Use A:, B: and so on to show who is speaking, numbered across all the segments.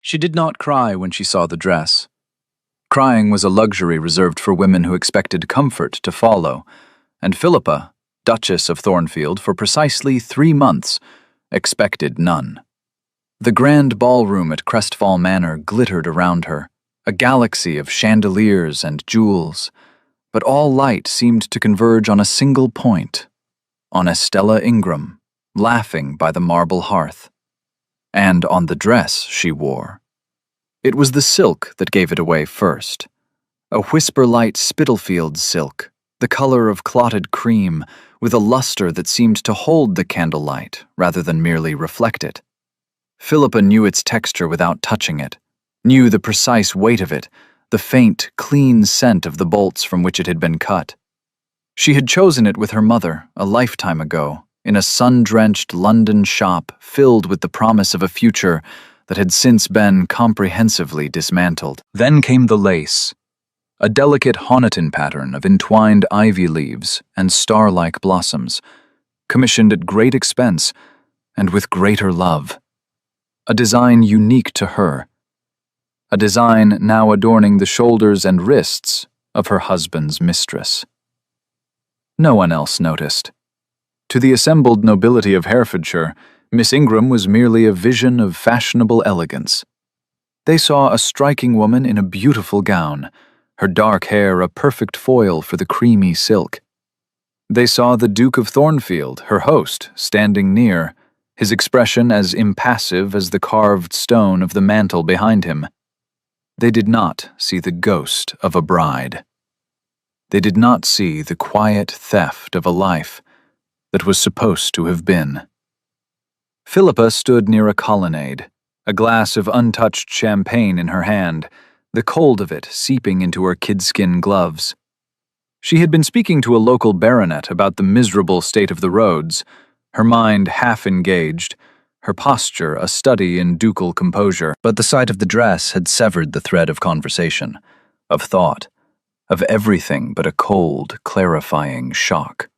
A: She did not cry when she saw the dress. Crying was a luxury reserved for women who expected comfort to follow, and Philippa, Duchess of Thornfield, for precisely 3 months, expected none. The grand ballroom at Crestfall Manor glittered around her, a galaxy of chandeliers and jewels, but all light seemed to converge on a single point, on Estella Ingram, laughing by the marble hearth, and on the dress she wore. It was the silk that gave it away first, a whisper-light Spitalfield silk, the color of clotted cream, with a luster that seemed to hold the candlelight rather than merely reflect it. Philippa knew its texture without touching it, knew the precise weight of it, the faint, clean scent of the bolts from which it had been cut. She had chosen it with her mother a lifetime ago, in a sun-drenched London shop filled with the promise of a future that had since been comprehensively dismantled. Then came the lace, a delicate Honiton pattern of entwined ivy leaves and star-like blossoms, commissioned at great expense and with greater love. A design unique to her, a design now adorning the shoulders and wrists of her husband's mistress. No one else noticed. To the assembled nobility of Herefordshire, Miss Ingram was merely a vision of fashionable elegance. They saw a striking woman in a beautiful gown, her dark hair a perfect foil for the creamy silk. They saw the Duke of Thornfield, her host, standing near, his expression as impassive as the carved stone of the mantel behind him. They did not see the ghost of a bride. They did not see the quiet theft of a life that was supposed to have been. Philippa stood near a colonnade, a glass of untouched champagne in her hand, the cold of it seeping into her kidskin gloves. She had been speaking to a local baronet about the miserable state of the roads, her mind half engaged, her posture a study in ducal composure, but the sight of the dress had severed the thread of conversation, of thought, of everything but a cold, clarifying shock.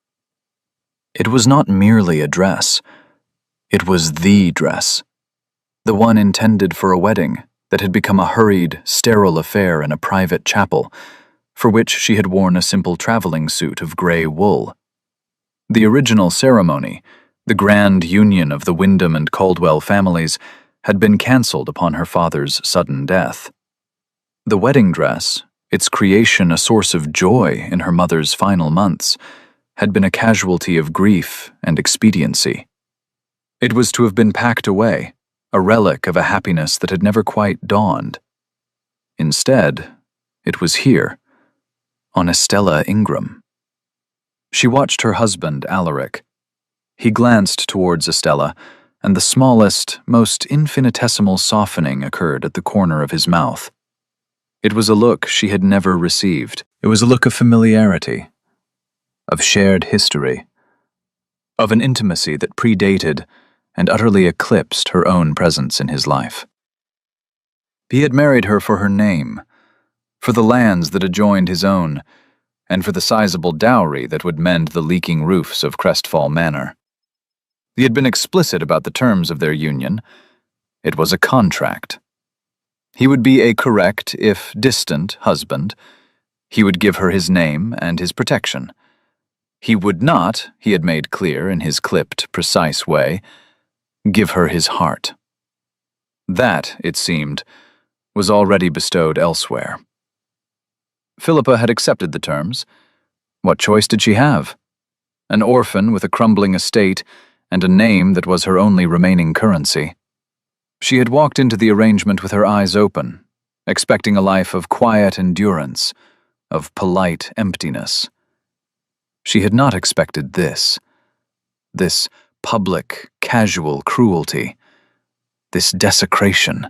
A: It was not merely a dress. It was the dress, the one intended for a wedding that had become a hurried, sterile affair in a private chapel, for which she had worn a simple traveling suit of gray wool. The original ceremony, the grand union of the Wyndham and Caldwell families, had been cancelled upon her father's sudden death. The wedding dress, its creation a source of joy in her mother's final months, had been a casualty of grief and expediency. It was to have been packed away, a relic of a happiness that had never quite dawned. Instead, it was here, on Estella Ingram. She watched her husband, Alaric. He glanced towards Estella, and the smallest, most infinitesimal softening occurred at the corner of his mouth. It was a look she had never received. It was a look of familiarity, of shared history, of an intimacy that predated and utterly eclipsed her own presence in his life. He had married her for her name, for the lands that adjoined his own, and for the sizable dowry that would mend the leaking roofs of Crestfall Manor. He had been explicit about the terms of their union. It was a contract. He would be a correct, if distant, husband. He would give her his name and his protection. He would not, he had made clear in his clipped, precise way, give her his heart. That, it seemed, was already bestowed elsewhere. Philippa had accepted the terms. What choice did she have? An orphan with a crumbling estate and a name that was her only remaining currency. She had walked into the arrangement with her eyes open, expecting a life of quiet endurance, of polite emptiness. She had not expected this public, casual cruelty, this desecration.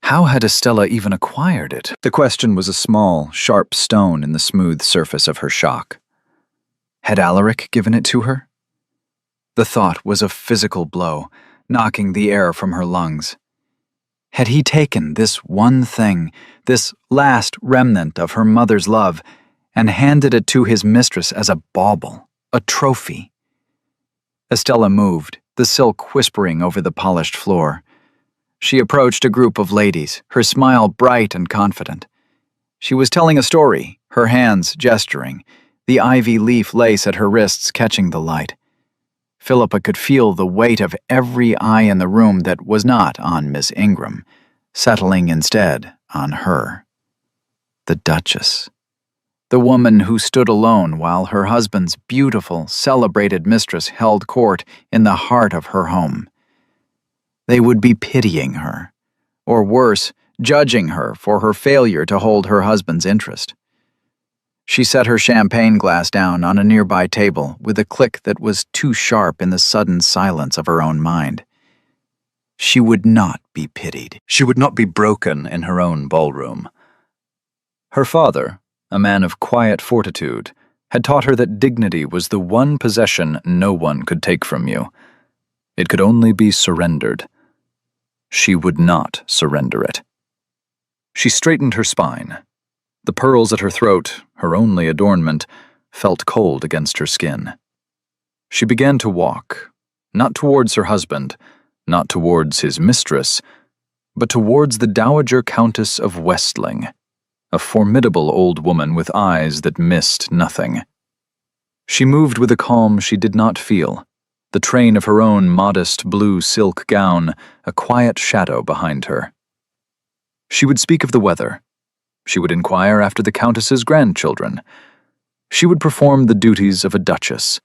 A: How had Estella even acquired it? The question was a small, sharp stone in the smooth surface of her shock. Had Alaric given it to her? The thought was a physical blow, knocking the air from her lungs. Had he taken this one thing, this last remnant of her mother's love, and handed it to his mistress as a bauble, a trophy? Estella moved, the silk whispering over the polished floor. She approached a group of ladies, her smile bright and confident. She was telling a story, her hands gesturing, the ivy leaf lace at her wrists catching the light. Philippa could feel the weight of every eye in the room that was not on Miss Ingram, settling instead on her. The Duchess. The woman who stood alone while her husband's beautiful, celebrated mistress held court in the heart of her home. They would be pitying her, or worse, judging her for her failure to hold her husband's interest. She set her champagne glass down on a nearby table with a click that was too sharp in the sudden silence of her own mind. She would not be pitied. She would not be broken in her own ballroom. Her father, a man of quiet fortitude, had taught her that dignity was the one possession no one could take from you. It could only be surrendered. She would not surrender it. She straightened her spine. The pearls at her throat, her only adornment, felt cold against her skin. She began to walk, not towards her husband, not towards his mistress, but towards the Dowager Countess of Westling, a formidable old woman with eyes that missed nothing. She moved with a calm she did not feel, the train of her own modest blue silk gown a quiet shadow behind her. She would speak of the weather. She would inquire after the Countess's grandchildren. She would perform the duties of a duchess.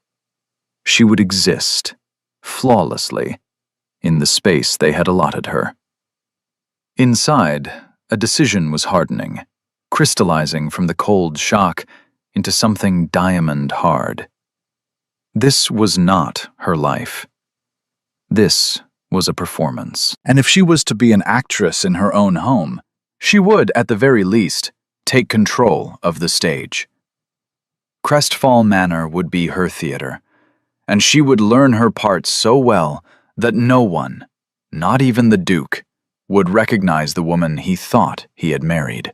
A: She would exist, flawlessly, in the space they had allotted her. Inside, a decision was hardening, crystallizing from the cold shock into something diamond hard. This was not her life. This was a performance. And if she was to be an actress in her own home, she would, at the very least, take control of the stage. Crestfall Manor would be her theater, and she would learn her part so well that no one, not even the Duke, would recognize the woman he thought he had married.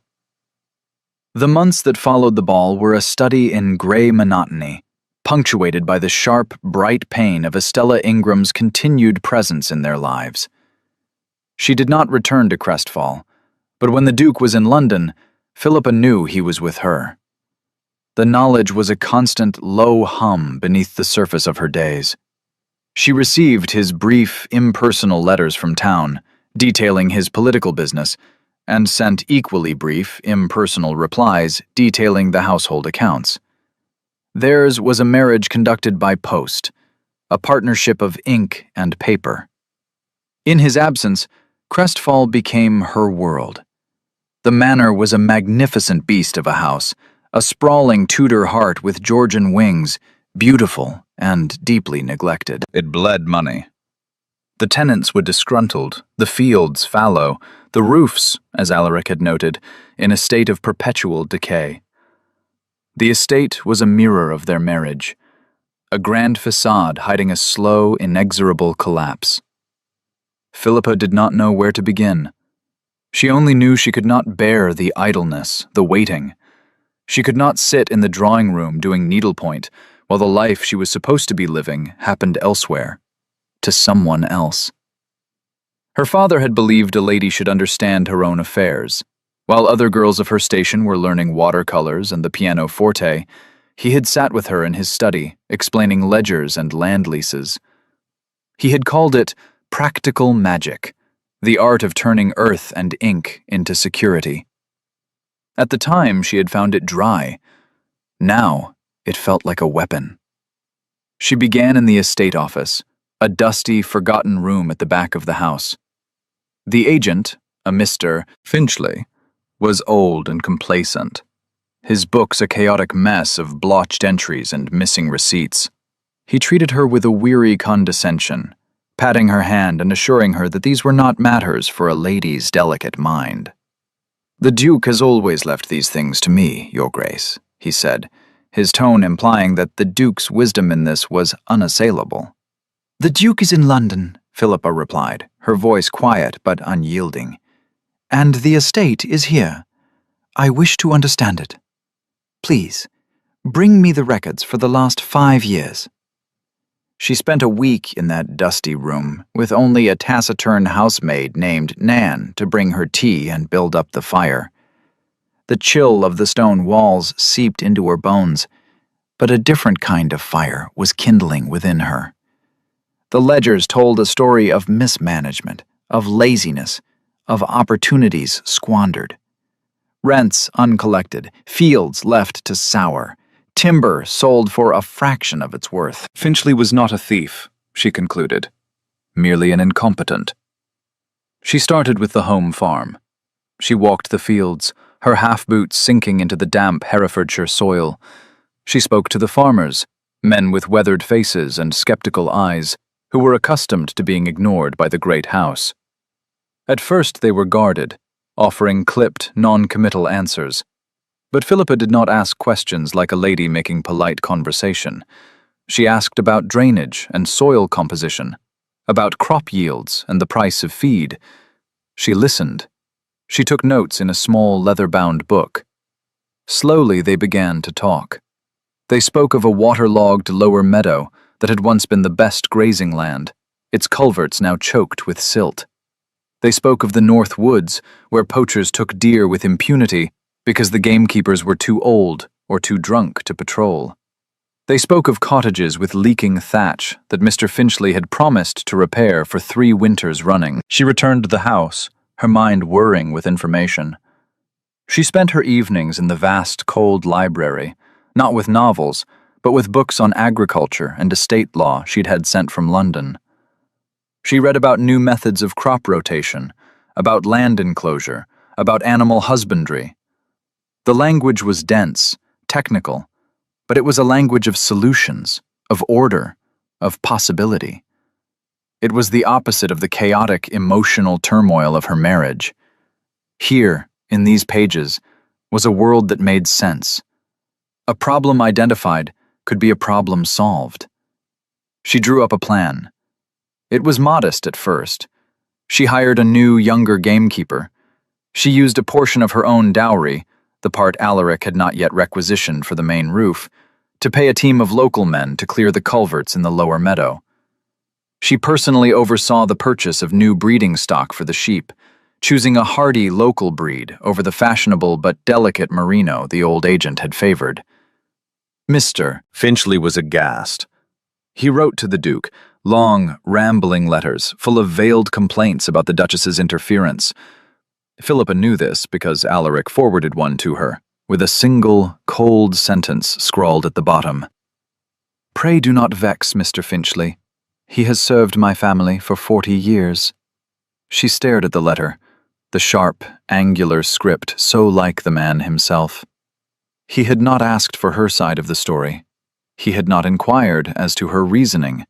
A: The months that followed the ball were a study in gray monotony, punctuated by the sharp, bright pain of Estella Ingram's continued presence in their lives. She did not return to Crestfall, but when the Duke was in London, Philippa knew he was with her. The knowledge was a constant low hum beneath the surface of her days. She received his brief, impersonal letters from town, detailing his political business, and sent equally brief, impersonal replies detailing the household accounts. Theirs was a marriage conducted by post, a partnership of ink and paper. In his absence, Crestfall became her world. The manor was a magnificent beast of a house, a sprawling Tudor heart with Georgian wings, beautiful and deeply neglected. It bled money. The tenants were disgruntled, the fields fallow, the roofs, as Alaric had noted, in a state of perpetual decay. The estate was a mirror of their marriage, a grand facade hiding a slow, inexorable collapse. Philippa did not know where to begin. She only knew she could not bear the idleness, the waiting. She could not sit in the drawing room doing needlepoint while the life she was supposed to be living happened elsewhere, to someone else. Her father had believed a lady should understand her own affairs. While other girls of her station were learning watercolors and the pianoforte, he had sat with her in his study, explaining ledgers and land leases. He had called it practical magic, the art of turning earth and ink into security. At the time, she had found it dry. Now, it felt like a weapon. She began in the estate office, a dusty, forgotten room at the back of the house. The agent, a Mr. Finchley, was old and complacent, his books a chaotic mess of blotched entries and missing receipts. He treated her with a weary condescension, patting her hand and assuring her that these were not matters for a lady's delicate mind. "The Duke has always left these things to me, Your Grace," he said, his tone implying that the Duke's wisdom in this was unassailable. "The Duke is in London," Philippa replied, her voice quiet but unyielding. "And the estate is here. I wish to understand it. Please, bring me the records for the last 5 years." She spent a week in that dusty room, with only a taciturn housemaid named Nan to bring her tea and build up the fire. The chill of the stone walls seeped into her bones, but a different kind of fire was kindling within her. The ledgers told a story of mismanagement, of laziness, of opportunities squandered. Rents uncollected, fields left to sour, timber sold for a fraction of its worth. Finchley was not a thief, she concluded, merely an incompetent. She started with the home farm. She walked the fields, her half-boots sinking into the damp Herefordshire soil. She spoke to the farmers, men with weathered faces and skeptical eyes, who were accustomed to being ignored by the great house. At first they were guarded, offering clipped, non-committal answers. But Philippa did not ask questions like a lady making polite conversation. She asked about drainage and soil composition, about crop yields and the price of feed. She listened. She took notes in a small leather-bound book. Slowly they began to talk. They spoke of a waterlogged lower meadow that had once been the best grazing land, its culverts now choked with silt. They spoke of the North Woods, where poachers took deer with impunity because the gamekeepers were too old or too drunk to patrol. They spoke of cottages with leaking thatch that Mr. Finchley had promised to repair for 3 winters running. She returned to the house, her mind whirring with information. She spent her evenings in the vast, cold library, not with novels, but with books on agriculture and estate law she'd had sent from London. She read about new methods of crop rotation, about land enclosure, about animal husbandry. The language was dense, technical, but it was a language of solutions, of order, of possibility. It was the opposite of the chaotic, emotional turmoil of her marriage. Here, in these pages, was a world that made sense. A problem identified could be a problem solved. She drew up a plan. It was modest at first. She hired a new, younger gamekeeper. She used a portion of her own dowry, the part Alaric had not yet requisitioned for the main roof, to pay a team of local men to clear the culverts in the lower meadow. She personally oversaw the purchase of new breeding stock for the sheep, choosing a hardy local breed over the fashionable but delicate merino the old agent had favored. Mr. Finchley was aghast. He wrote to the Duke, long, rambling letters full of veiled complaints about the Duchess's interference. Philippa knew this because Alaric forwarded one to her, with a single, cold sentence scrawled at the bottom. "Pray do not vex Mr. Finchley. He has served my family for 40 years. She stared at the letter, the sharp, angular script so like the man himself. He had not asked for her side of the story. He had not inquired as to her reasoning.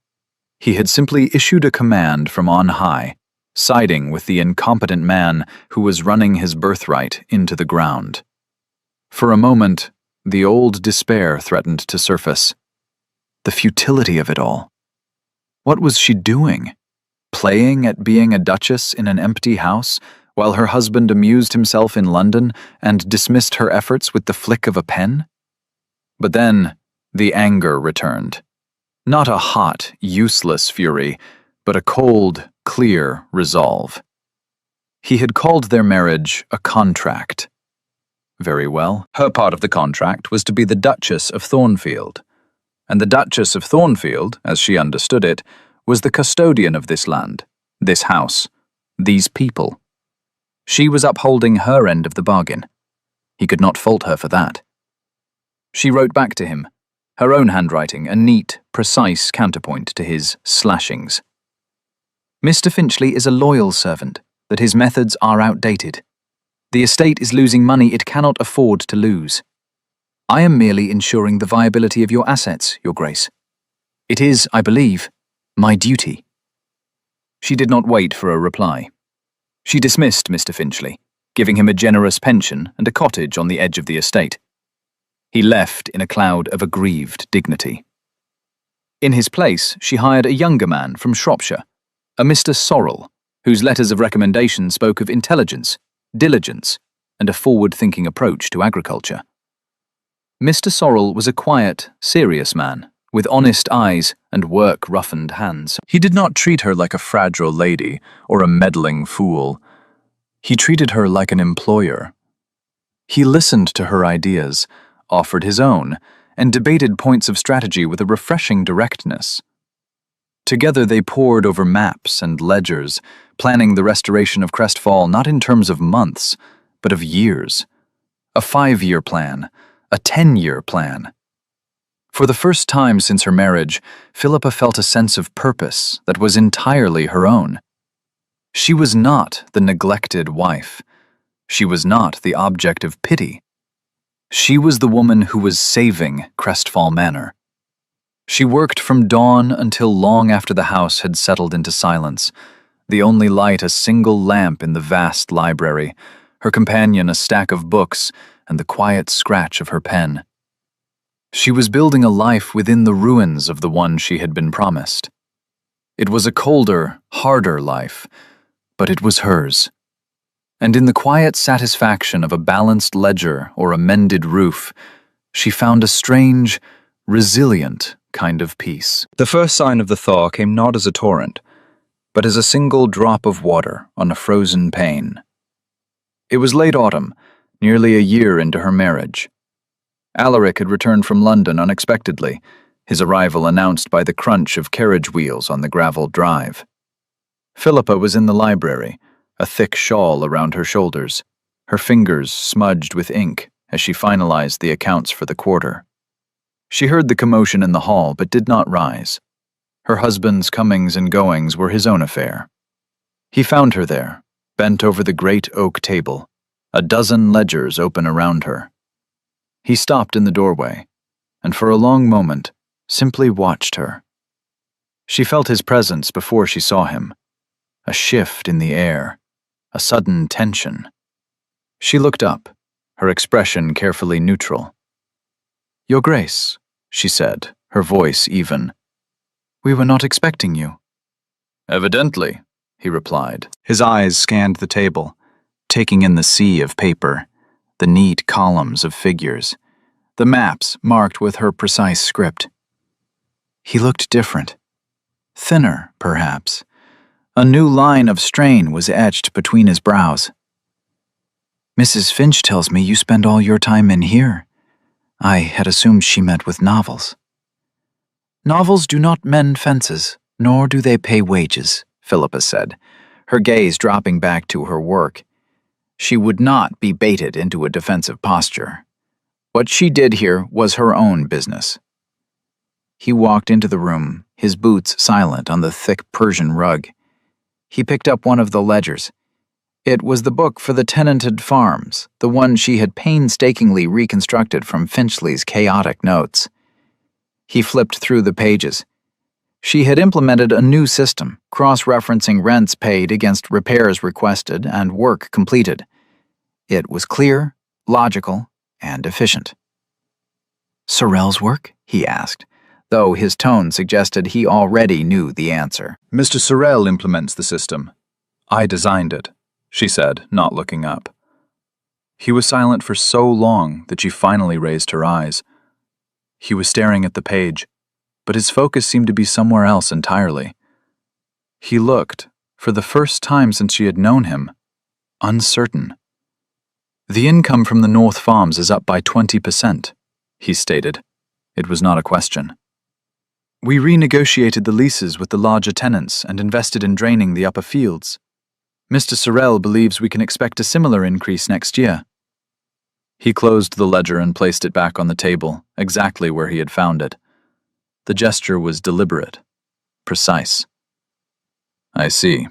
A: He had simply issued a command from on high, siding with the incompetent man who was running his birthright into the ground. For a moment, the old despair threatened to surface. The futility of it all. What was she doing? Playing at being a duchess in an empty house, while her husband amused himself in London and dismissed her efforts with the flick of a pen? But then, the anger returned. Not a hot, useless fury, but a cold, clear resolve. He had called their marriage a contract. Very well, her part of the contract was to be the Duchess of Thornfield. And the Duchess of Thornfield, as she understood it, was the custodian of this land, this house, these people. She was upholding her end of the bargain. He could not fault her for that. She wrote back to him, her own handwriting a neat, precise counterpoint to his slashings. Mr. Finchley is a loyal servant, that his methods are outdated. The estate is losing money it cannot afford to lose. I am merely ensuring the viability of your assets, Your Grace. It is, I believe, my duty. She did not wait for a reply. She dismissed Mr. Finchley, giving him a generous pension and a cottage on the edge of the estate. He left in a cloud of aggrieved dignity. In his place, she hired a younger man from Shropshire, a Mr. Sorrel, whose letters of recommendation spoke of intelligence, diligence, and a forward-thinking approach to agriculture. Mr. Sorrel was a quiet, serious man, with honest eyes and work-roughened hands. He did not treat her like a fragile lady or a meddling fool. He treated her like an employer. He listened to her ideas, offered his own, and debated points of strategy with a refreshing directness. Together they pored over maps and ledgers, planning the restoration of Crestfall not in terms of months, but of years. A 5-year plan, a 10-year plan. For the first time since her marriage, Philippa felt a sense of purpose that was entirely her own. She was not the neglected wife. She was not the object of pity. She was the woman who was saving Crestfall Manor. She worked from dawn until long after the house had settled into silence, the only light a single lamp in the vast library, her companion a stack of books, and the quiet scratch of her pen. She was building a life within the ruins of the one she had been promised. It was a colder, harder life, but it was hers. And in the quiet satisfaction of a balanced ledger or a mended roof, she found a strange, resilient kind of peace. The first sign of the thaw came not as a torrent, but as a single drop of water on a frozen pane. It was late autumn, nearly a year into her marriage. Alaric had returned from London unexpectedly, his arrival announced by the crunch of carriage wheels on the gravel drive. Philippa was in the library, a thick shawl around her shoulders, her fingers smudged with ink as she finalized the accounts for the quarter. She heard the commotion in the hall but did not rise. Her husband's comings and goings were his own affair. He found her there, bent over the great oak table, a dozen ledgers open around her. He stopped in the doorway, and for a long moment simply watched her. She felt his presence before she saw him, a shift in the air, a sudden tension. She looked up, her expression carefully neutral. "Your Grace," she said, her voice even. "We were not expecting you." "Evidently," he replied. His eyes scanned the table, taking in the sea of paper, the neat columns of figures, the maps marked with her precise script. He looked different. Thinner, perhaps. A new line of strain was etched between his brows. "Mrs. Finch tells me you spend all your time in here. I had assumed she meant with novels." "Novels do not mend fences, nor do they pay wages," Philippa said, her gaze dropping back to her work. She would not be baited into a defensive posture. What she did here was her own business. He walked into the room, his boots silent on the thick Persian rug. He picked up one of the ledgers. It was the book for the tenanted farms, the one she had painstakingly reconstructed from Finchley's chaotic notes. He flipped through the pages. She had implemented a new system, cross-referencing rents paid against repairs requested and work completed. It was clear, logical, and efficient. "Sorrel's work?" he asked, though his tone suggested he already knew the answer. "Mr. Sorrel implements the system. I designed it," she said, not looking up. He was silent for so long that she finally raised her eyes. He was staring at the page, but his focus seemed to be somewhere else entirely. He looked, for the first time since she had known him, uncertain. "The income from the North Farms is up by 20%, he stated. It was not a question. "We renegotiated the leases with the larger tenants and invested in draining the upper fields. Mr. Sorrel believes we can expect a similar increase next year." He closed the ledger and placed it back on the table, exactly where he had found it. The gesture was deliberate, precise. "I see."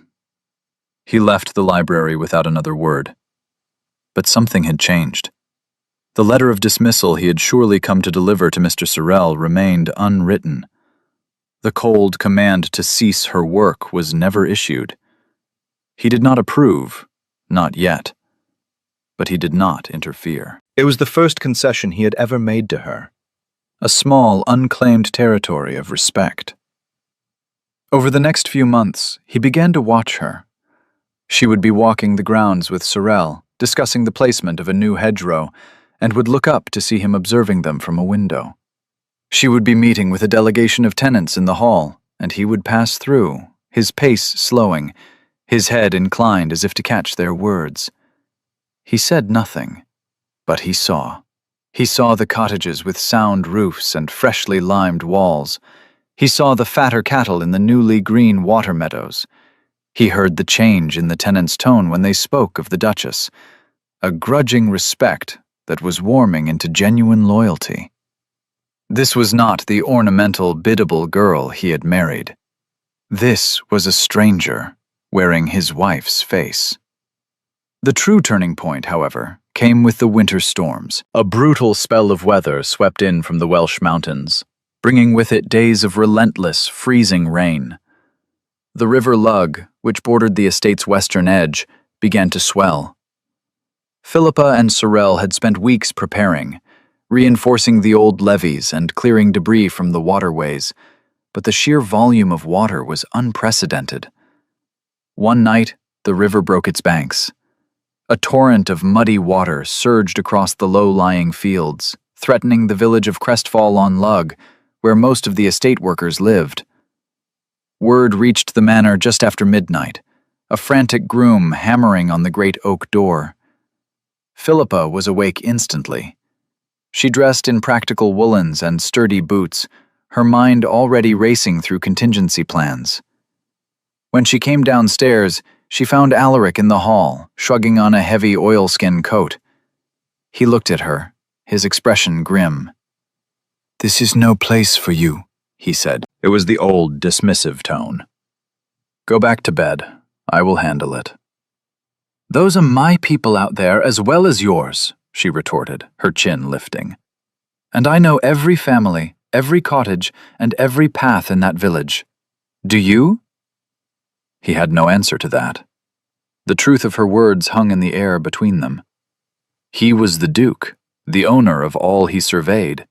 A: He left the library without another word. But something had changed. The letter of dismissal he had surely come to deliver to Mr. Sorrel remained unwritten. The cold command to cease her work was never issued. He did not approve, not yet. But he did not interfere. It was the first concession he had ever made to her. A small, unclaimed territory of respect. Over the next few months, he began to watch her. She would be walking the grounds with Sorrel, discussing the placement of a new hedgerow, and would look up to see him observing them from a window. She would be meeting with a delegation of tenants in the hall, and he would pass through, his pace slowing, his head inclined as if to catch their words. He said nothing, but he saw. He saw the cottages with sound roofs and freshly limed walls. He saw the fatter cattle in the newly green water meadows. He heard the change in the tenants' tone when they spoke of the Duchess, a grudging respect that was warming into genuine loyalty. This was not the ornamental, biddable girl he had married. This was a stranger wearing his wife's face. The true turning point, however, came with the winter storms. A brutal spell of weather swept in from the Welsh mountains, bringing with it days of relentless, freezing rain. The River Lug, which bordered the estate's western edge, began to swell. Philippa and Sorel had spent weeks preparing, reinforcing the old levees and clearing debris from the waterways, but the sheer volume of water was unprecedented. One night, the river broke its banks. A torrent of muddy water surged across the low-lying fields, threatening the village of Crestfall-on-Lug, where most of the estate workers lived. Word reached the manor just after midnight, a frantic groom hammering on the great oak door. Philippa was awake instantly. She dressed in practical woolens and sturdy boots, her mind already racing through contingency plans. When she came downstairs, she found Alaric in the hall, shrugging on a heavy oilskin coat. He looked at her, his expression grim. "This is no place for you," he said. It was the old, dismissive tone. "Go back to bed. I will handle it." "Those are my people out there as well as yours," she retorted, her chin lifting. "And I know every family, every cottage, and every path in that village. Do you?" He had no answer to that. The truth of her words hung in the air between them. He was the Duke, the owner of all he surveyed,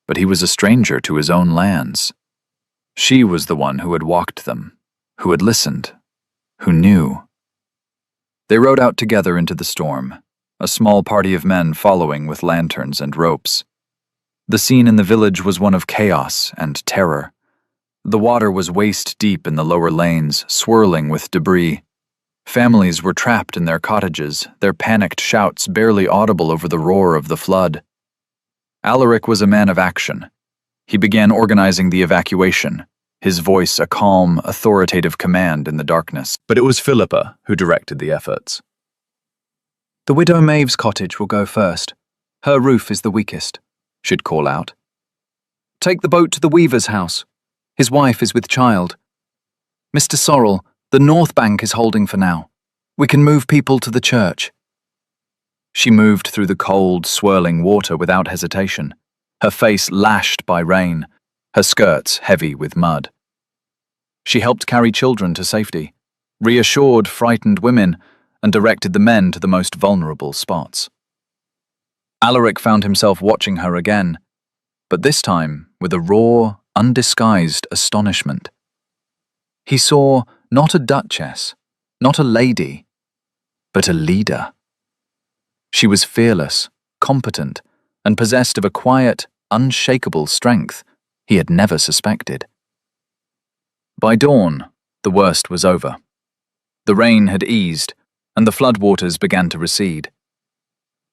A: but he was a stranger to his own lands. She was the one who had walked them, who had listened, who knew. They rode out together into the storm, a small party of men following with lanterns and ropes. The scene in the village was one of chaos and terror. The water was waist-deep in the lower lanes, swirling with debris. Families were trapped in their cottages, their panicked shouts barely audible over the roar of the flood. Alaric was a man of action. He began organizing the evacuation, his voice a calm, authoritative command in the darkness. But it was Philippa who directed the efforts. "The widow Maeve's cottage will go first. Her roof is the weakest," she'd call out. "Take the boat to the weaver's house. His wife is with child. Mr. Sorrel, the north bank is holding for now. We can move people to the church." She moved through the cold, swirling water without hesitation, her face lashed by rain, her skirts heavy with mud. She helped carry children to safety, reassured frightened women, and directed the men to the most vulnerable spots. Alaric found himself watching her again, but this time with a raw, undisguised astonishment. He saw not a duchess, not a lady, but a leader. She was fearless, competent, and possessed of a quiet, unshakable strength he had never suspected. By dawn, the worst was over. The rain had eased, and the floodwaters began to recede.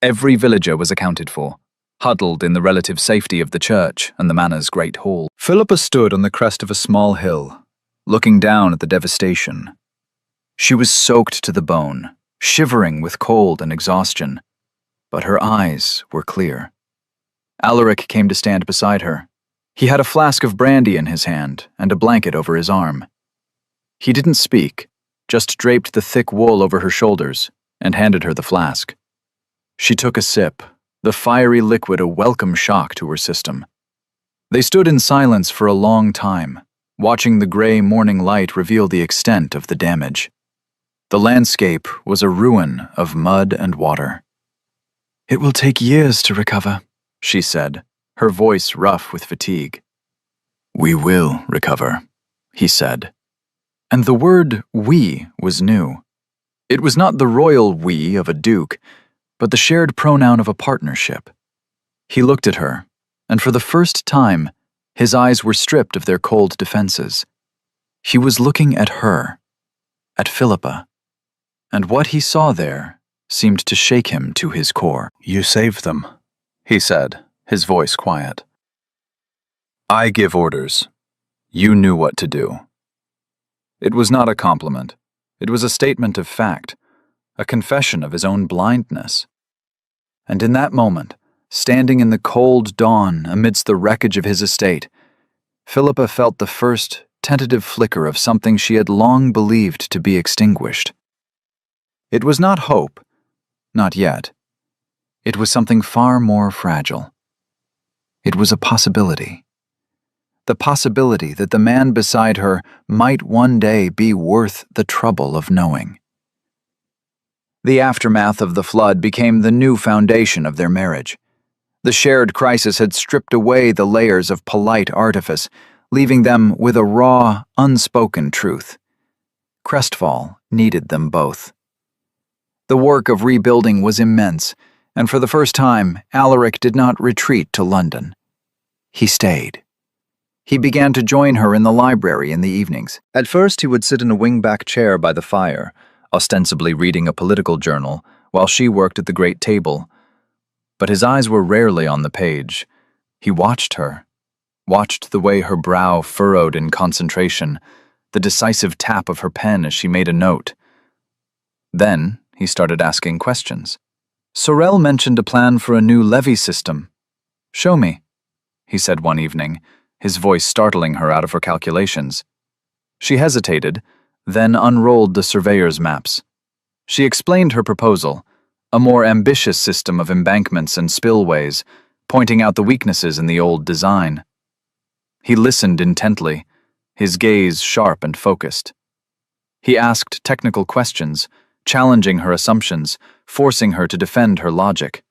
A: Every villager was accounted for, huddled in the relative safety of the church and the manor's great hall. Philippa stood on the crest of a small hill, looking down at the devastation. She was soaked to the bone, shivering with cold and exhaustion, but her eyes were clear. Alaric came to stand beside her. He had a flask of brandy in his hand and a blanket over his arm. He didn't speak, just draped the thick wool over her shoulders and handed her the flask. She took a sip, the fiery liquid a welcome shock to her system. They stood in silence for a long time, watching the gray morning light reveal the extent of the damage. The landscape was a ruin of mud and water. "It will take years to recover," she said, her voice rough with fatigue. "We will recover," he said. And the word "we" was new. It was not the royal we of a duke, but the shared pronoun of a partnership. He looked at her, and for the first time, His eyes were stripped of their cold defenses. He was looking at her, at Philippa, and what he saw there seemed to shake him to his core.
B: "You saved them,"
A: he said, his voice quiet. "I give orders. You knew what to do." It was not a compliment. It was a statement of fact, a confession of his own blindness. And in that moment, standing in the cold dawn amidst the wreckage of his estate, Philippa felt the first tentative flicker of something she had long believed to be extinguished. It was not hope, not yet. It was something far more fragile. It was a possibility. The possibility that the man beside her might one day be worth the trouble of knowing. The aftermath of the flood became the new foundation of their marriage. The shared crisis had stripped away the layers of polite artifice, leaving them with a raw, unspoken truth. Crestfall needed them both. The work of rebuilding was immense, and for the first time, Alaric did not retreat to London. He stayed. He began to join her in the library in the evenings. At first, he would sit in a wing-back chair by the fire, ostensibly reading a political journal, while she worked at the great table. But his eyes were rarely on the page. He watched her, watched the way her brow furrowed in concentration, the decisive tap of her pen as she made a note. Then he started asking questions. "Sorel mentioned a plan for a new levy system. Show me," he said one evening, his voice startling her out of her calculations. She hesitated, then unrolled the surveyor's maps. She explained her proposal, a more ambitious system of embankments and spillways, pointing out the weaknesses in the old design. He listened intently, his gaze sharp and focused. He asked technical questions, challenging her assumptions, forcing her to defend her logic.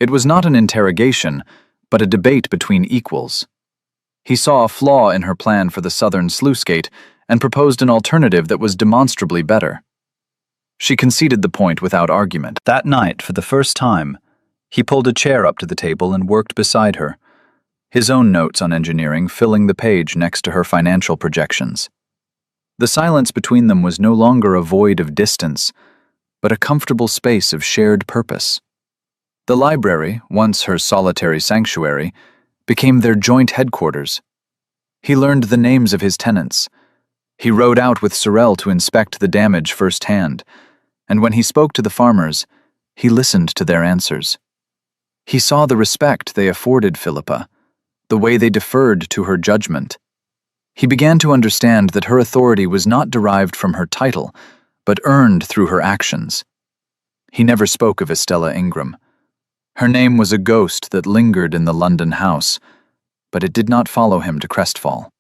A: It was not an interrogation, but a debate between equals. He saw a flaw in her plan for the southern sluice gate and proposed an alternative that was demonstrably better. She conceded the point without argument. That night, for the first time, he pulled a chair up to the table and worked beside her, his own notes on engineering filling the page next to her financial projections. The silence between them was no longer a void of distance, but a comfortable space of shared purpose. The library, once her solitary sanctuary, became their joint headquarters. He learned the names of his tenants. He rode out with Sorel to inspect the damage firsthand, and when he spoke to the farmers, he listened to their answers. He saw the respect they afforded Philippa, the way they deferred to her judgment. He began to understand that her authority was not derived from her title, but earned through her actions. He never spoke of Estella Ingram. Her name was a ghost that lingered in the London house, but it did not follow him to Crestfall.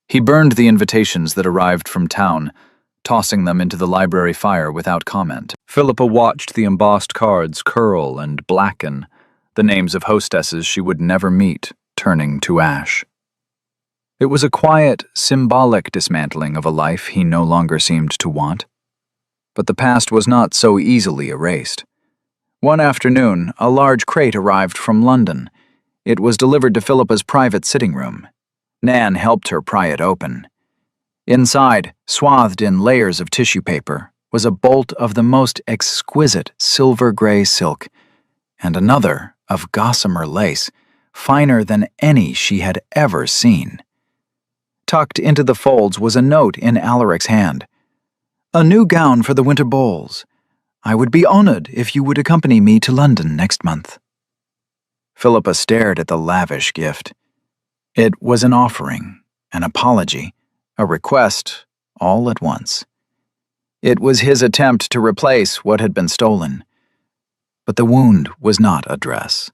A: He burned the invitations that arrived from town, tossing them into the library fire without comment. Philippa watched the embossed cards curl and blacken, the names of hostesses she would never meet turning to ash. It was a quiet, symbolic dismantling of a life he no longer seemed to want. But the past was not so easily erased. One afternoon, a large crate arrived from London. It was delivered to Philippa's private sitting room. Nan helped her pry it open. Inside, swathed in layers of tissue paper, was a bolt of the most exquisite silver-gray silk, and another of gossamer lace, finer than any she had ever seen. Tucked into the folds was a note in Alaric's hand. "A new gown for the winter balls. I would be honored if you would accompany me to London next month." Philippa stared at the lavish gift. It was an offering, an apology, a request, all at once. It was his attempt to replace what had been stolen. But the wound was not a dress.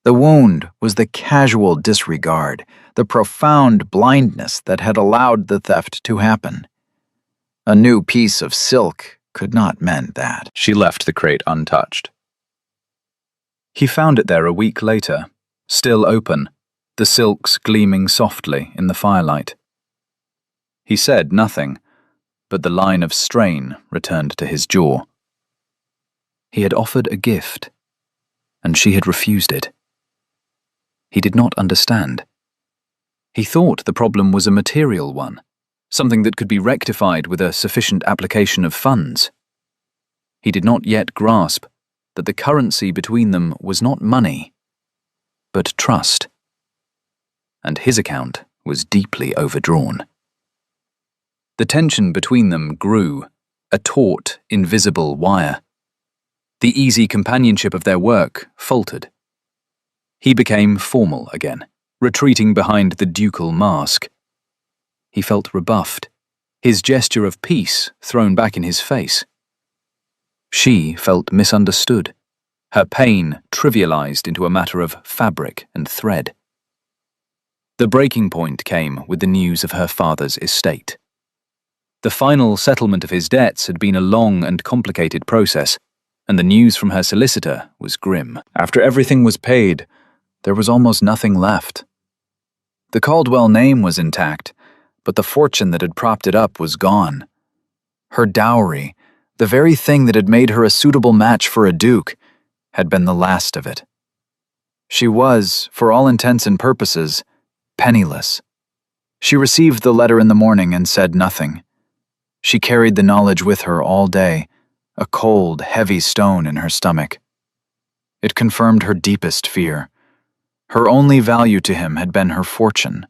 A: The wound was the casual disregard, the profound blindness that had allowed the theft to happen. A new piece of silk could not mend that. She left the crate untouched. He found it there a week later, still open, the silks gleaming softly in the firelight. He said nothing, but the line of strain returned to his jaw. He had offered a gift, and she had refused it. He did not understand. He thought the problem was a material one, something that could be rectified with a sufficient application of funds. He did not yet grasp that the currency between them was not money, but trust. And his account was deeply overdrawn. The tension between them grew, a taut, invisible wire. The easy companionship of their work faltered. He became formal again, retreating behind the ducal mask. He felt rebuffed, his gesture of peace thrown back in his face. She felt misunderstood, her pain trivialized into a matter of fabric and thread. The breaking point came with the news of her father's estate. The final settlement of his debts had been a long and complicated process, and the news from her solicitor was grim. After everything was paid, there was almost nothing left. The Caldwell name was intact, but the fortune that had propped it up was gone. Her dowry, the very thing that had made her a suitable match for a duke, had been the last of it. She was, for all intents and purposes, penniless. She received the letter in the morning and said nothing. She carried the knowledge with her all day, a cold, heavy stone in her stomach. It confirmed her deepest fear. Her only value to him had been her fortune.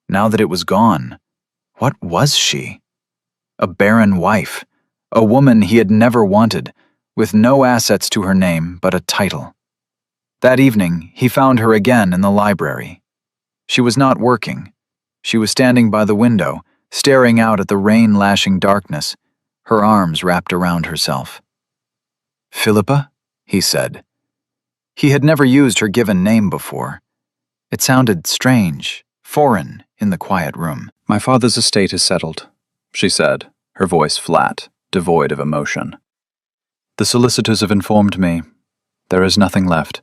A: Now that it was gone, what was she? A barren wife, a woman he had never wanted, with no assets to her name but a title. That evening, he found her again in the library. She was not working. She was standing by the window, staring out at the rain-lashing darkness, her arms wrapped around herself. "Philippa?" he said. He had never used her given name before. It sounded strange, foreign, in the quiet room. "My father's estate is settled," she said, her voice flat, devoid of emotion. "The solicitors have informed me there is nothing left.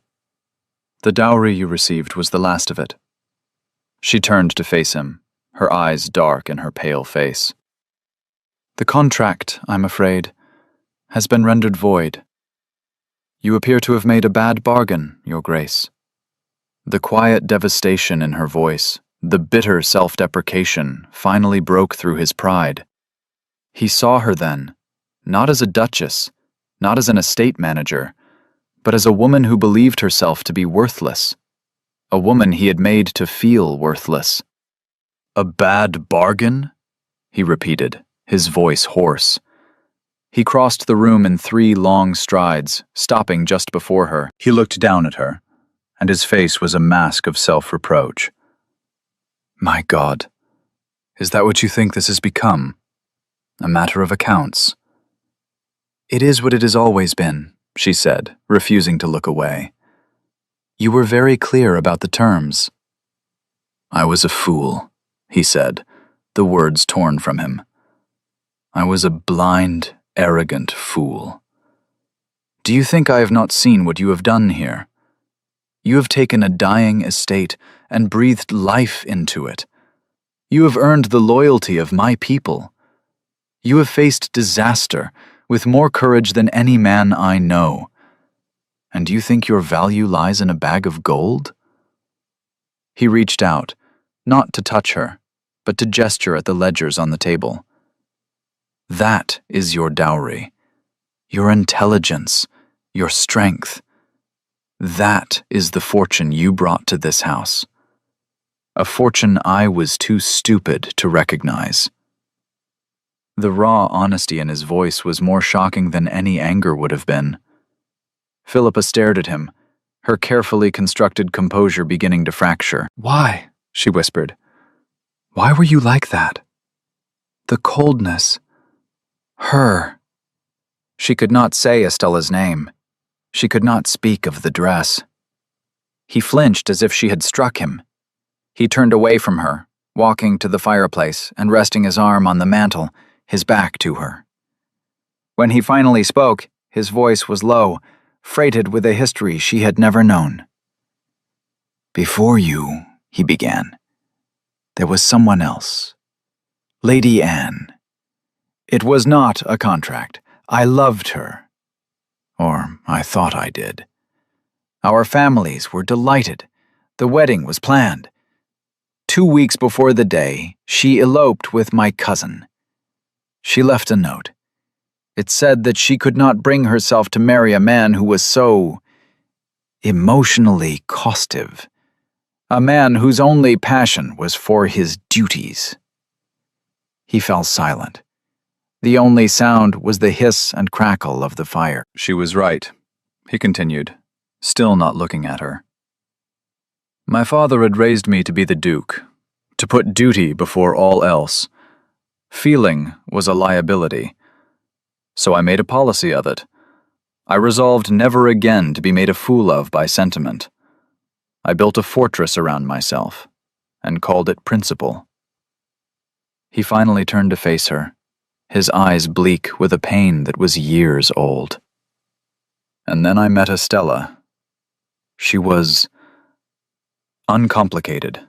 A: The dowry you received was the last of it." She turned to face him, her eyes dark in her pale face. "The contract, I'm afraid, has been rendered void. You appear to have made a bad bargain, Your Grace." The quiet devastation in her voice, the bitter self-deprecation, finally broke through his pride. He saw her then, not as a duchess, not as an estate manager, but as a woman who believed herself to be worthless, a woman he had made to feel worthless. "A bad bargain?" he repeated, his voice hoarse. He crossed the room in 3 long strides, stopping just before her. He looked down at her, and his face was a mask of self-reproach. "My God, is that what you think this has become? A matter of accounts?" "It is what it has always been," she said, refusing to look away. "You were very clear about the terms." "I was a fool," he said, the words torn from him. "I was a blind, arrogant fool. Do you think I have not seen what you have done here? You have taken a dying estate and breathed life into it. You have earned the loyalty of my people. You have faced disaster with more courage than any man I know. And do you think your value lies in a bag of gold?" He reached out, not to touch her, but to gesture at the ledgers on the table. "That is your dowry, your intelligence, your strength. That is the fortune you brought to this house. A fortune I was too stupid to recognize." The raw honesty in his voice was more shocking than any anger would have been. Philippa stared at him, her carefully constructed composure beginning to fracture. "Why?" she whispered. "Why were you like that? The coldness. Her." She could not say Estella's name. She could not speak of the dress. He flinched as if she had struck him. He turned away from her, walking to the fireplace and resting his arm on the mantel, his back to her. When he finally spoke, his voice was low, freighted with a history she had never known. "Before you," he began, "there was someone else. Lady Anne. It was not a contract. I loved her. Or I thought I did. Our families were delighted. The wedding was planned. 2 weeks before the day, she eloped with my cousin. She left a note. It said that she could not bring herself to marry a man who was so emotionally costive, a man whose only passion was for his duties. He fell silent. The only sound was the hiss and crackle of the fire. She was right, he continued, still not looking at her. My father had raised me to be the Duke, to put duty before all else. Feeling was a liability, so I made a policy of it. I resolved never again to be made a fool of by sentiment. I built a fortress around myself, and called it principle. He finally turned to face her, his eyes bleak with a pain that was years old. And then I met Estella. She was uncomplicated.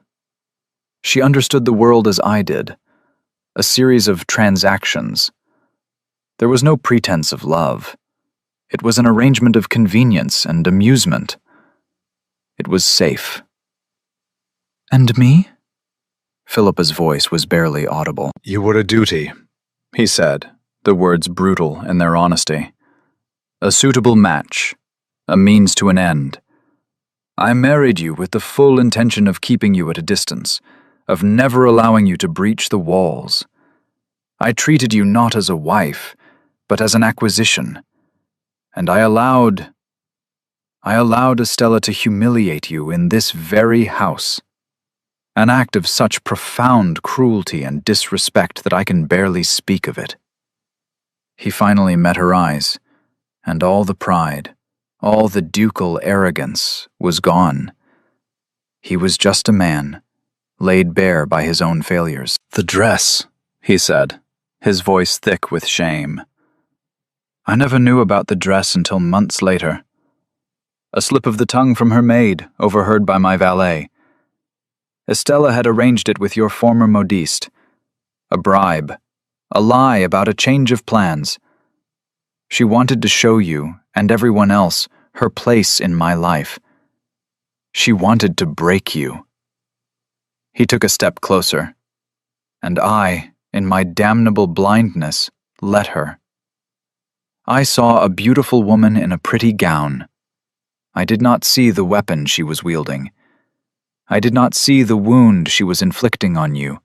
A: She understood the world as I did, a series of transactions. There was no pretense of love. It was an arrangement of convenience and amusement. It was safe. And me? Philippa's voice was barely audible. You were a duty, he said, the words brutal in their honesty. A suitable match, a means to an end. I married you with the full intention of keeping you at a distance, of never allowing you to breach the walls. I treated you not as a wife, but as an acquisition, and I allowed Estella to humiliate you in this very house. An act of such profound cruelty and disrespect that I can barely speak of it. He finally met her eyes, and all the pride, all the ducal arrogance was gone. He was just a man, laid bare by his own failures. The dress, he said, his voice thick with shame. I never knew about the dress until months later. A slip of the tongue from her maid, overheard by my valet. Estella had arranged it with your former modiste. A bribe, a lie about a change of plans. She wanted to show you, and everyone else, her place in my life. She wanted to break you. He took a step closer, and I, in my damnable blindness, let her. I saw a beautiful woman in a pretty gown. I did not see the weapon she was wielding. I did not see the wound she was inflicting on you,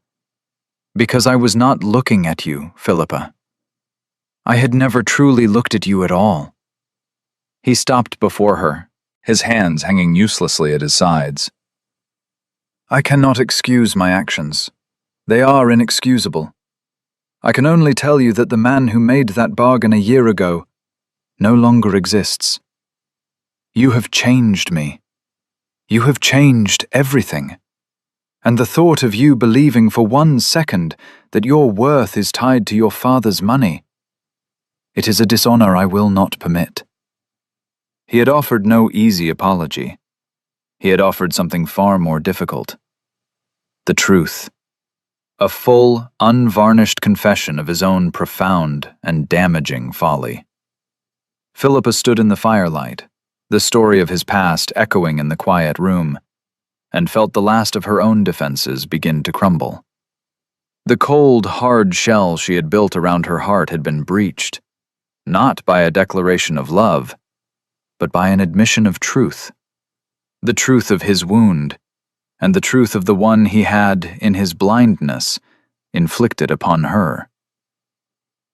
A: because I was not looking at you, Philippa. I had never truly looked at you at all. He stopped before her, his hands hanging uselessly at his sides. I cannot excuse my actions. They are inexcusable. I can only tell you that the man who made that bargain a year ago no longer exists. You have changed me. You have changed everything. And the thought of you believing for 1 second that your worth is tied to your father's money, it is a dishonor I will not permit. He had offered no easy apology. He had offered something far more difficult. The truth. A full, unvarnished confession of his own profound and damaging folly. Philippa stood in the firelight, the story of his past echoing in the quiet room, and felt the last of her own defenses begin to crumble. The cold, hard shell she had built around her heart had been breached, not by a declaration of love, but by an admission of truth. The truth of his wound, and the truth of the one he had, in his blindness, inflicted upon her.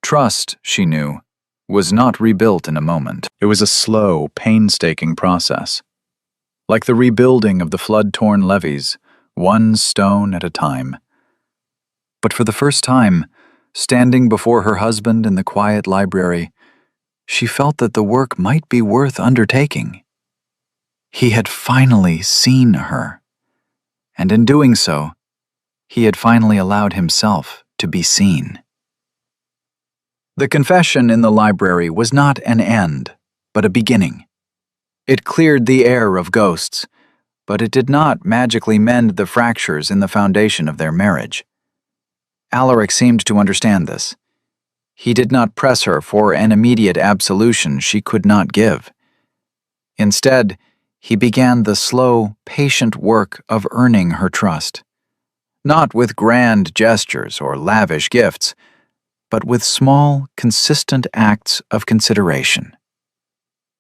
A: Trust, she knew, was not rebuilt in a moment. It was a slow, painstaking process. Like the rebuilding of the flood-torn levees, one stone at a time. But for the first time, standing before her husband in the quiet library, she felt that the work might be worth undertaking. He had finally seen her, and in doing so, he had finally allowed himself to be seen. The confession in the library was not an end, but a beginning. It cleared the air of ghosts, but it did not magically mend the fractures in the foundation of their marriage. Alaric seemed to understand this. He did not press her for an immediate absolution she could not give. Instead, he began the slow, patient work of earning her trust, not with grand gestures or lavish gifts, but with small, consistent acts of consideration.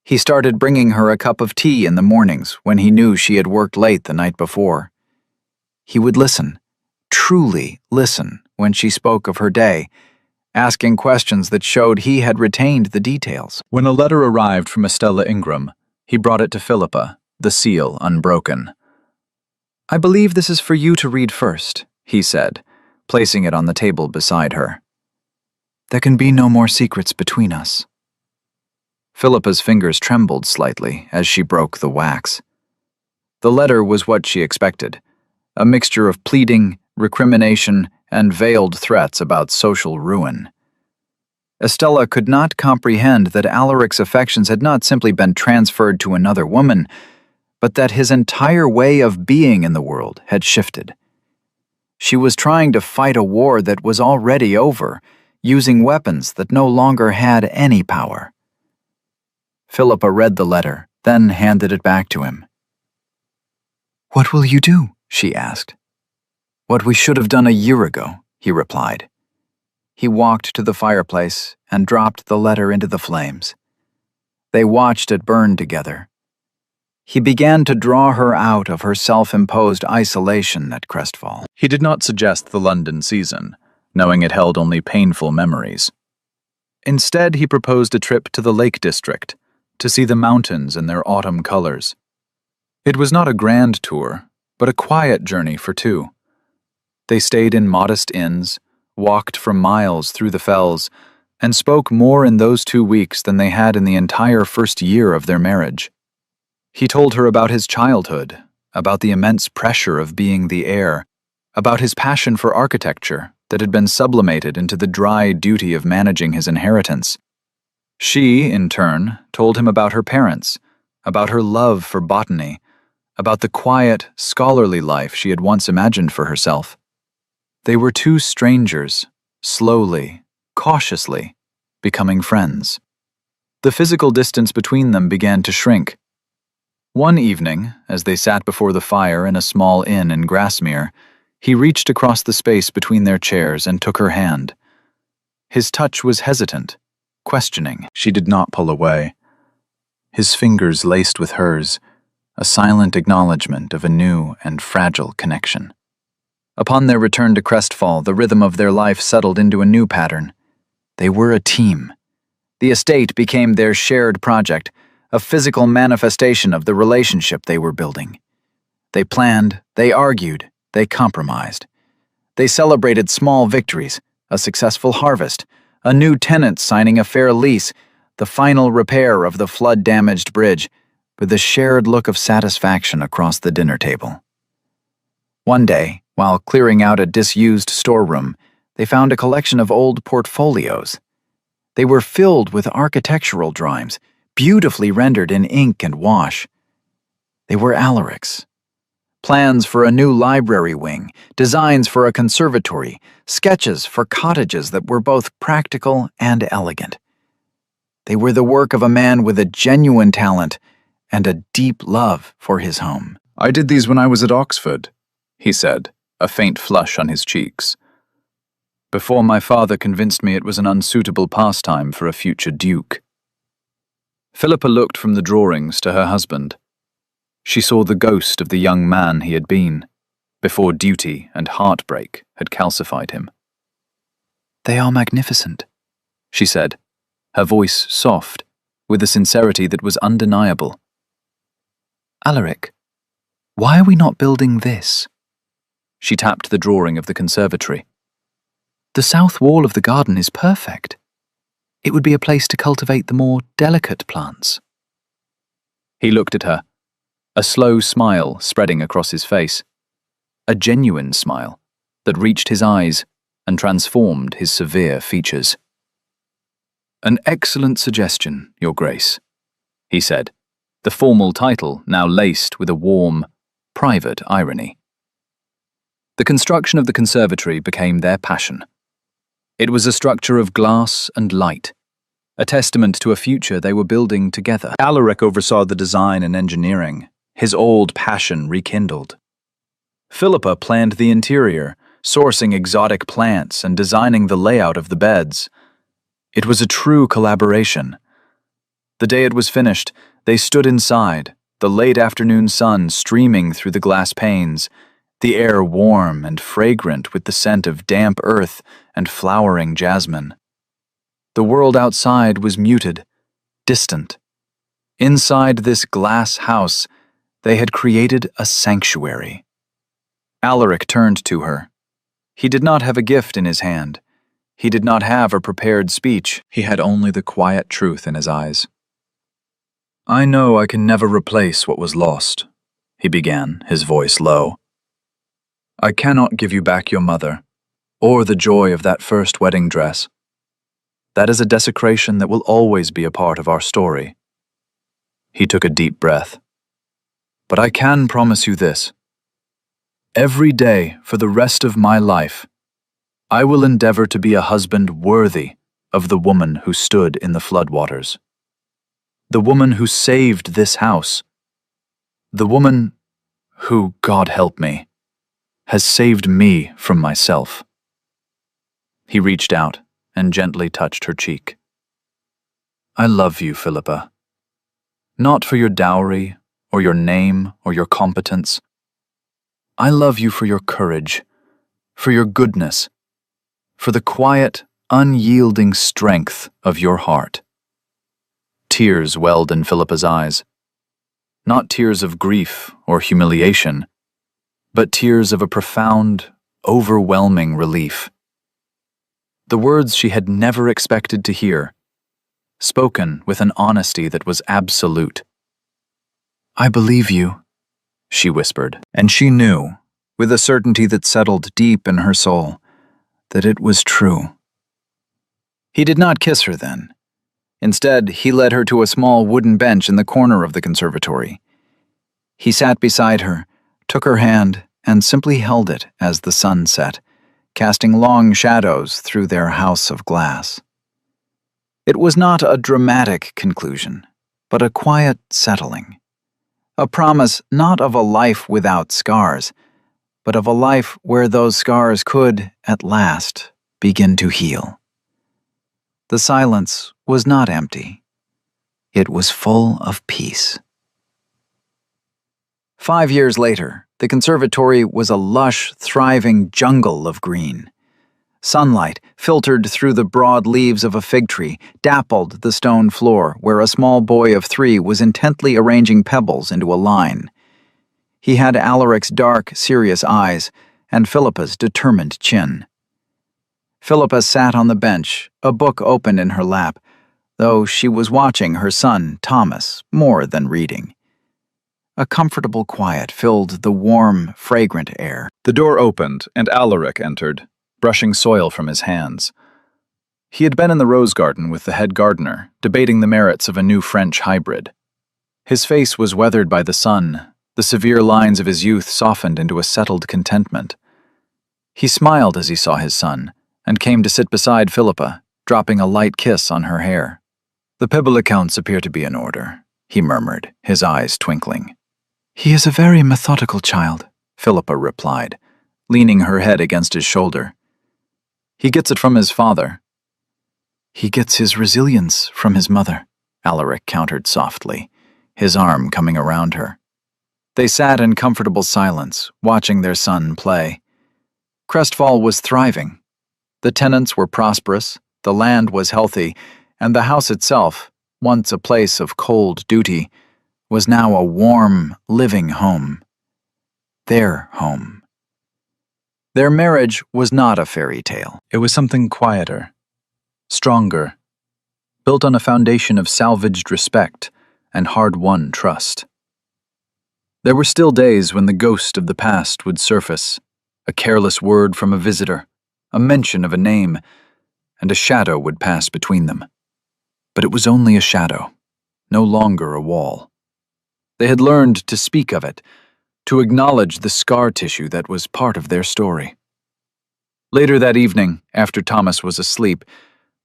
A: He started bringing her a cup of tea in the mornings when he knew she had worked late the night before. He would listen, truly listen, when she spoke of her day, asking questions that showed he had retained the details. When a letter arrived from Estella Ingram, he brought it to Philippa, the seal unbroken. "I believe this is for you to read first," he said, placing it on the table beside her. "There can be no more secrets between us." Philippa's fingers trembled slightly as she broke the wax. The letter was what she expected, a mixture of pleading, recrimination, and veiled threats about social ruin. Estella could not comprehend that Alaric's affections had not simply been transferred to another woman, but that his entire way of being in the world had shifted. She was trying to fight a war that was already over, using weapons that no longer had any power. Philippa read the letter, then handed it back to him. "What will you do?" she asked. "What we should have done a year ago," he replied. He walked to the fireplace and dropped the letter into the flames. They watched it burn together. He began to draw her out of her self-imposed isolation at Crestfall. He did not suggest the London season, knowing it held only painful memories. Instead, he proposed a trip to the Lake District, to see the mountains in their autumn colors. It was not a grand tour, but a quiet journey for two. They stayed in modest inns, walked for miles through the fells, and spoke more in those 2 weeks than they had in the entire first year of their marriage. He told her about his childhood, about the immense pressure of being the heir, about his passion for architecture that had been sublimated into the dry duty of managing his inheritance. She, in turn, told him about her parents, about her love for botany, about the quiet, scholarly life she had once imagined for herself. They were two strangers, slowly, cautiously, becoming friends. The physical distance between them began to shrink. One evening, as they sat before the fire in a small inn in Grassmere, he reached across the space between their chairs and took her hand. His touch was hesitant, questioning. She did not pull away. His fingers laced with hers, a silent acknowledgement of a new and fragile connection. Upon their return to Crestfall, the rhythm of their life settled into a new pattern. They were a team. The estate became their shared project, a physical manifestation of the relationship they were building. They planned, they argued, they compromised. They celebrated small victories, a successful harvest, a new tenant signing a fair lease, the final repair of the flood-damaged bridge, with a shared look of satisfaction across the dinner table. One day, while clearing out a disused storeroom, they found a collection of old portfolios. They were filled with architectural drawings, beautifully rendered in ink and wash. They were Alaric's. Plans for a new library wing, designs for a conservatory, sketches for cottages that were both practical and elegant. They were the work of a man with a genuine talent and a deep love for his home. "I did these when I was at Oxford," he said, a faint flush on his cheeks. "Before my father convinced me it was an unsuitable pastime for a future duke." Philippa looked from the drawings to her husband. She saw the ghost of the young man he had been, before duty and heartbreak had calcified him. "They are magnificent," she said, her voice soft, with a sincerity that was undeniable. "Alaric, why are we not building this?" She tapped the drawing of the conservatory. "The south wall of the garden is perfect. It would be a place to cultivate the more delicate plants." He looked at her, a slow smile spreading across his face, a genuine smile that reached his eyes and transformed his severe features. "An excellent suggestion, Your Grace," he said, the formal title now laced with a warm, private irony. The construction of the conservatory became their passion. It was a structure of glass and light, a testament to a future they were building together. Alaric oversaw the design and engineering, his old passion rekindled. Philippa planned the interior, sourcing exotic plants and designing the layout of the beds. It was a true collaboration. The day it was finished, they stood inside, the late afternoon sun streaming through the glass panes, the air warm and fragrant with the scent of damp earth and flowering jasmine. The world outside was muted, distant. Inside this glass house, they had created a sanctuary. Alaric turned to her. He did not have a gift in his hand. He did not have a prepared speech. He had only the quiet truth in his eyes. "I know I can never replace what was lost," he began, his voice low. "I cannot give you back your mother, or the joy of that first wedding dress. That is a desecration that will always be a part of our story." He took a deep breath. "But I can promise you this. Every day for the rest of my life, I will endeavor to be a husband worthy of the woman who stood in the floodwaters. The woman who saved this house. The woman who, God help me, has saved me from myself." He reached out and gently touched her cheek. "I love you, Philippa. Not for your dowry, or your name, or your competence. I love you for your courage, for your goodness, for the quiet, unyielding strength of your heart." Tears welled in Philippa's eyes. Not tears of grief or humiliation, but tears of a profound, overwhelming relief. The words she had never expected to hear, spoken with an honesty that was absolute. "I believe you," she whispered, and she knew, with a certainty that settled deep in her soul, that it was true. He did not kiss her then. Instead, he led her to a small wooden bench in the corner of the conservatory. He sat beside her, took her hand, and simply held it as the sun set, casting long shadows through their house of glass. It was not a dramatic conclusion, but a quiet settling. A promise not of a life without scars, but of a life where those scars could, at last, begin to heal. The silence was not empty. It was full of peace. 5 years later, the conservatory was a lush, thriving jungle of green. Sunlight, filtered through the broad leaves of a fig tree, dappled the stone floor where a small boy of 3 was intently arranging pebbles into a line. He had Alaric's dark, serious eyes and Philippa's determined chin. Philippa sat on the bench, a book open in her lap, though she was watching her son, Thomas, more than reading. A comfortable quiet filled the warm, fragrant air. The door opened, and Alaric entered, brushing soil from his hands. He had been in the rose garden with the head gardener, debating the merits of a new French hybrid. His face was weathered by the sun, the severe lines of his youth softened into a settled contentment. He smiled as he saw his son, and came to sit beside Philippa, dropping a light kiss on her hair. "The pebble accounts appear to be in order," he murmured, his eyes twinkling. "He is a very methodical child," Philippa replied, leaning her head against his shoulder. "He gets it from his father." "He gets his resilience from his mother," Alaric countered softly, his arm coming around her. They sat in comfortable silence, watching their son play. Crestfall was thriving. The tenants were prosperous, the land was healthy, and the house itself, once a place of cold duty, was now a warm, living home. Their home. Their marriage was not a fairy tale. It was something quieter, stronger, built on a foundation of salvaged respect and hard-won trust. There were still days when the ghost of the past would surface, a careless word from a visitor, a mention of a name, and a shadow would pass between them. But it was only a shadow, no longer a wall. They had learned to speak of it, to acknowledge the scar tissue that was part of their story. Later that evening, after Thomas was asleep,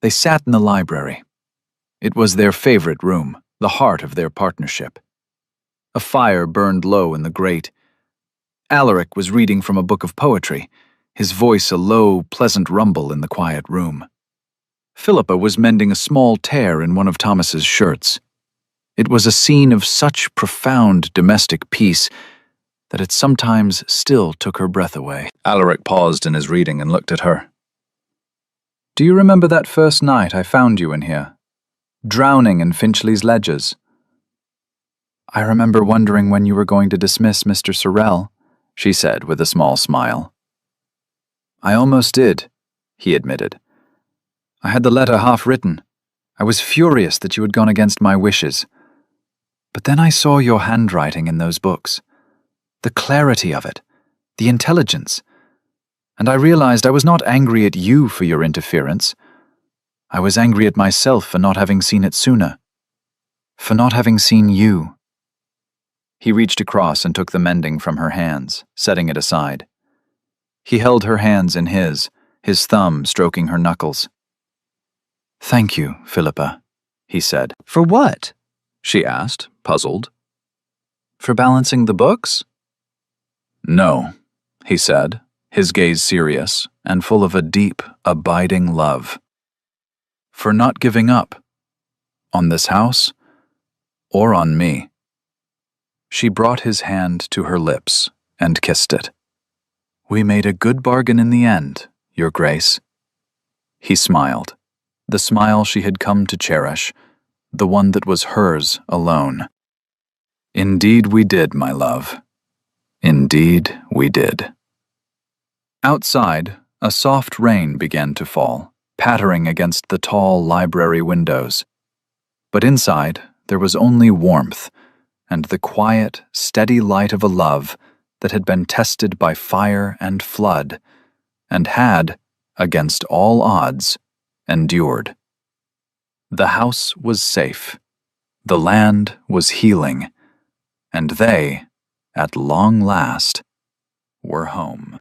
A: they sat in the library. It was their favorite room, the heart of their partnership. A fire burned low in the grate. Alaric was reading from a book of poetry, his voice a low, pleasant rumble in the quiet room. Philippa was mending a small tear in one of Thomas's shirts. It was a scene of such profound domestic peace that it sometimes still took her breath away. Alaric paused in his reading and looked at her. "Do you remember that first night I found you in here, drowning in Finchley's ledgers?" "I remember wondering when you were going to dismiss Mr. Sorrel," she said with a small smile. "I almost did," he admitted. "I had the letter half written. I was furious that you had gone against my wishes. But then I saw your handwriting in those books, the clarity of it, the intelligence, and I realized I was not angry at you for your interference. I was angry at myself for not having seen it sooner, for not having seen you." He reached across and took the mending from her hands, setting it aside. He held her hands in his thumb stroking her knuckles. "Thank you, Philippa," he said.
B: "For what?"
A: she asked, puzzled. "For balancing the books?" "No," he said, his gaze serious and full of a deep, abiding love. "For not giving up, on this house, or on me." She brought his hand to her lips and kissed it. "We made a good bargain in the end, Your Grace." He smiled, the smile she had come to cherish, the one that was hers alone. "Indeed we did, my love. Indeed we did." Outside, a soft rain began to fall, pattering against the tall library windows. But inside, there was only warmth, and the quiet, steady light of a love that had been tested by fire and flood, and had, against all odds, endured. The house was safe, the land was healing, and they, at long last, were home.